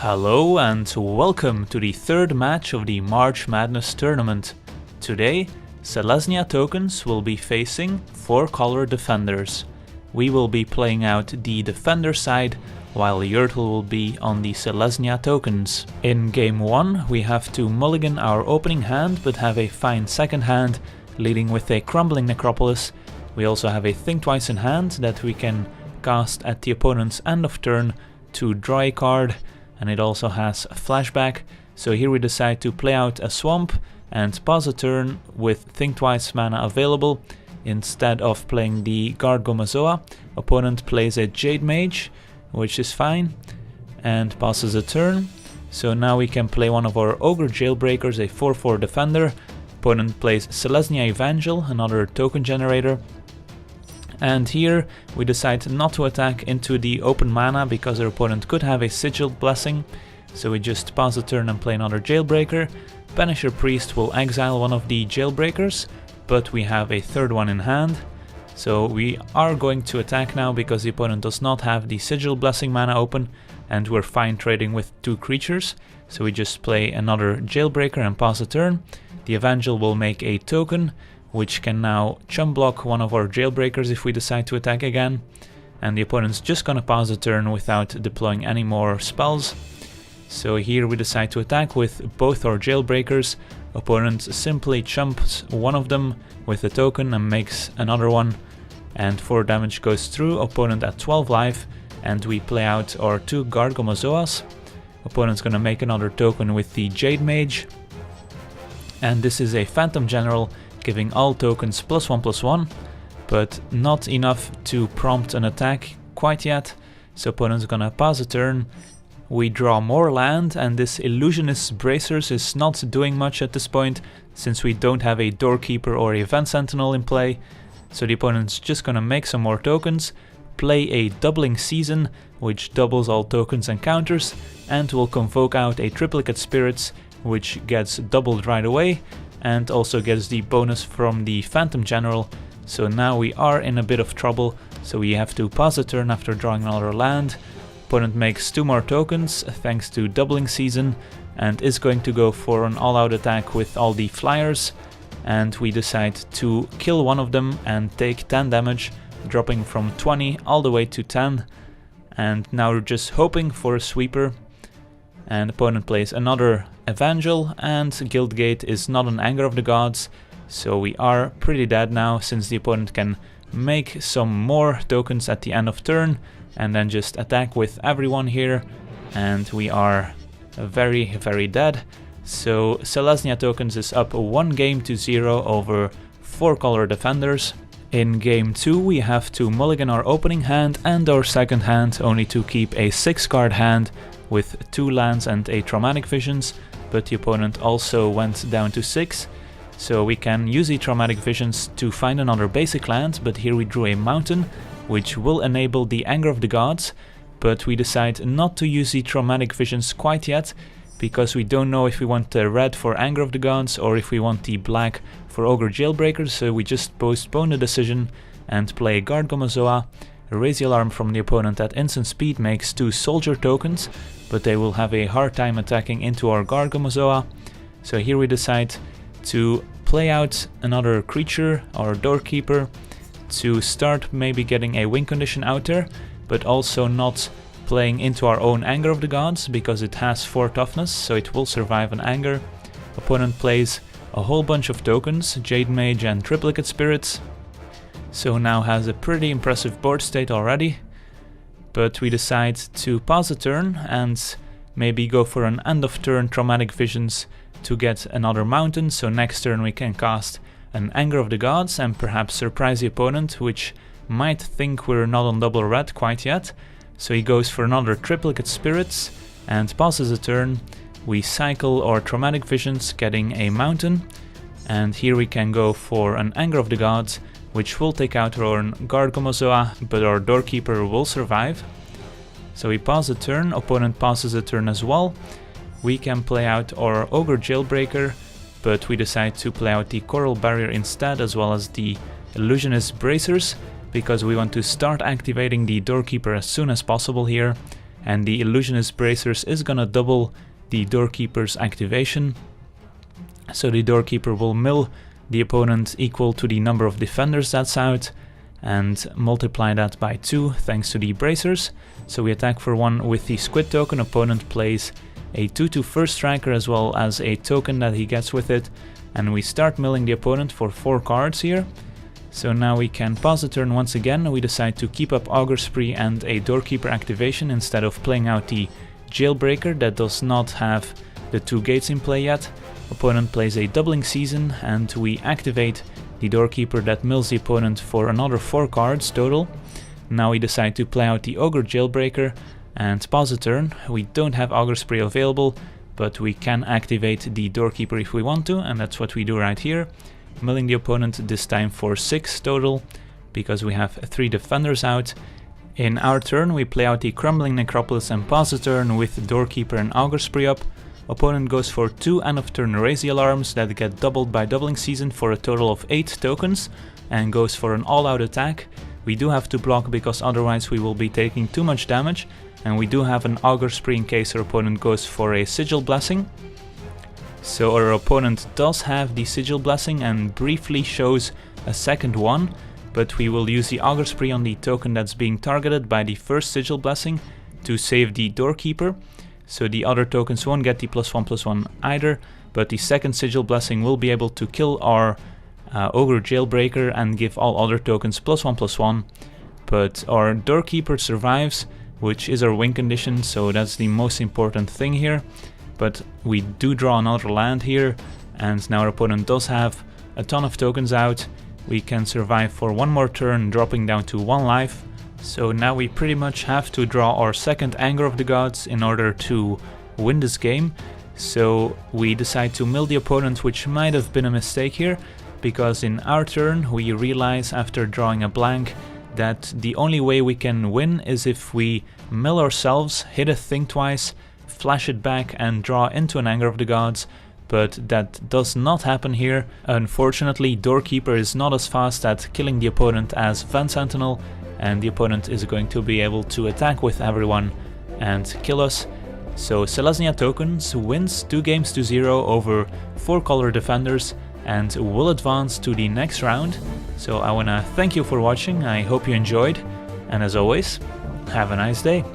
Hello and welcome to the third match of the March Madness tournament. Today, Selesnya tokens will be facing 4-color defenders. We will be playing out the defender side, while Yurtle will be on the Selesnya tokens. In game 1, we have to mulligan our opening hand but have a fine second hand, leading with a Crumbling Necropolis. We also have a Think Twice in hand that we can cast at the opponent's end of turn to draw a card, and it also has flashback. So here we decide to play out a swamp and pause a turn with Think Twice mana available. Instead of playing the Gargomazoa, opponent plays a Jade Mage, which is fine, and passes a turn. So now we can play one of our Ogre Jailbreakers, a 4/4 defender. Opponent plays Selesnya Evangel, another token generator. And here we decide not to attack into the open mana because our opponent could have a Sigiled Blessing. So we just pause the turn and play another Jailbreaker. Banisher Priest will exile one of the Jailbreakers, but we have a third one in hand. So we are going to attack now because the opponent does not have the Sigil Blessing mana open, and we're fine trading with 2 creatures. So we just play another Jailbreaker and pass a turn. The Evangel will make a token, which can now chump block one of our Jailbreakers if we decide to attack again. And the opponent's just gonna pass a turn without deploying any more spells. So here we decide to attack with both our Jailbreakers. Opponent simply chumps one of them with a token and makes another one, and 4 damage goes through. Opponent at 12 life, and we play out our 2 Gargomazoas. Opponent's gonna make another token with the Jade Mage, and this is a Phantom General, giving all tokens +1/+1, but not enough to prompt an attack quite yet. So opponent's gonna pass a turn. We draw more land, and this Illusionist's Bracers is not doing much at this point, since we don't have a Doorkeeper or a Event Sentinel in play. So the opponent's just gonna make some more tokens, play a Doubling Season, which doubles all tokens and counters, and will convoke out a Triplicate Spirits, which gets doubled right away, and also gets the bonus from the Phantom General. So now we are in a bit of trouble, so we have to pause a turn after drawing another land. Opponent makes 2 more tokens thanks to Doubling Season, and is going to go for an all-out attack with all the flyers, and we decide to kill one of them and take 10 damage, dropping from 20 all the way to 10. And now we're just hoping for a sweeper, and opponent plays another Evangel, and Guildgate is not an Anger of the Gods, so we are pretty dead now, since the opponent can make some more tokens at the end of turn and then just attack with everyone here, and we are very dead. So Selesnya tokens is up 1 game to 0 over 4-color defenders. In game 2 we have to mulligan our opening hand and our second hand, only to keep a 6-card hand with 2 lands and a Traumatic Visions, but the opponent also went down to 6. So we can use the Traumatic Visions to find another basic land, but here we drew a mountain, which will enable the Anger of the Gods, but we decide not to use the Traumatic Visions quite yet, because we don't know if we want the red for Anger of the Gods or if we want the black for Ogre Jailbreakers, so we just postpone the decision and play Gargomazoa. A Raise the Alarm from the opponent at instant speed makes 2 soldier tokens, but they will have a hard time attacking into our Gargomazoa. So here we decide to play out another creature, our Doorkeeper, to start maybe getting a win condition out there, but also not playing into our own Anger of the Gods because it has 4 toughness, so it will survive an Anger. Opponent plays a whole bunch of tokens, Jade Mage and Triplicate Spirits, so now has a pretty impressive board state already. But we decide to pause a turn and maybe go for an end of turn Traumatic Visions to get another mountain, so next turn we can cast an Anger of the Gods and perhaps surprise the opponent, which might think we're not on double red quite yet. So he goes for another Triplicate Spirits and passes a turn. We cycle our Traumatic Visions, getting a mountain, and here we can go for an Anger of the Gods, which will take out our own Gargomazoa, but our Doorkeeper will survive. So we pause a turn, opponent passes a turn as well. We can play out our Ogre Jailbreaker, but we decide to play out the Coral Barrier instead, as well as the Illusionist's Bracers, because we want to start activating the Doorkeeper as soon as possible here. and the Illusionist Bracers is gonna double the Doorkeeper's activation. So the Doorkeeper will mill the opponent equal to the number of defenders that's out, and multiply that by 2 thanks to the Bracers. So we attack for 1 with the Squid token. Opponent plays a 2/2 First Striker as well as a token that he gets with it, and we start milling the opponent for 4 cards here. So now we can pause the turn once again. We decide to keep up Augur Spree and a Doorkeeper activation instead of playing out the Jailbreaker that does not have the 2 gates in play yet. Opponent plays a Doubling Season, and we activate the Doorkeeper that mills the opponent for another 4 cards total. Now we decide to play out the Ogre Jailbreaker and pause the turn. We don't have Augur Spree available, but we can activate the Doorkeeper if we want to, and that's what we do right here. Milling the opponent this time for 6 total, because we have 3 defenders out. In our turn we play out the Crumbling Necropolis and pause the turn with Doorkeeper and Augur Spree up. Opponent goes for 2 end of turn Raise the Alarms that get doubled by Doubling Season for a total of 8 tokens, and goes for an all-out attack. We do have to block because otherwise we will be taking too much damage, and we do have an Augur Spree in case our opponent goes for a Sigil Blessing. So our opponent does have the Sigil Blessing and briefly shows a second one, but we will use the Augur Spree on the token that's being targeted by the first Sigil Blessing to save the Doorkeeper. So the other tokens won't get the +1/+1 either, but the second Sigil Blessing will be able to kill our Ogre Jailbreaker and give all other tokens +1/+1. But our Doorkeeper survives, which is our win condition, so that's the most important thing here. But we do draw another land here, and now our opponent does have a ton of tokens out. We can survive for 1 more turn, dropping down to 1 life. So now we pretty much have to draw our second Anger of the Gods in order to win this game. So we decide to mill the opponent, which might have been a mistake here, because in our turn we realize after drawing a blank that the only way we can win is if we mill ourselves, hit a thing twice, flash it back and draw into an Anger of the Gods, but that does not happen here. Unfortunately, Doorkeeper is not as fast at killing the opponent as Van Sentinel, and the opponent is going to be able to attack with everyone and kill us. So Selesnya Tokens wins 2 games to 0 over 4 color defenders and will advance to the next round. So I wanna thank you for watching, I hope you enjoyed, and as always, have a nice day.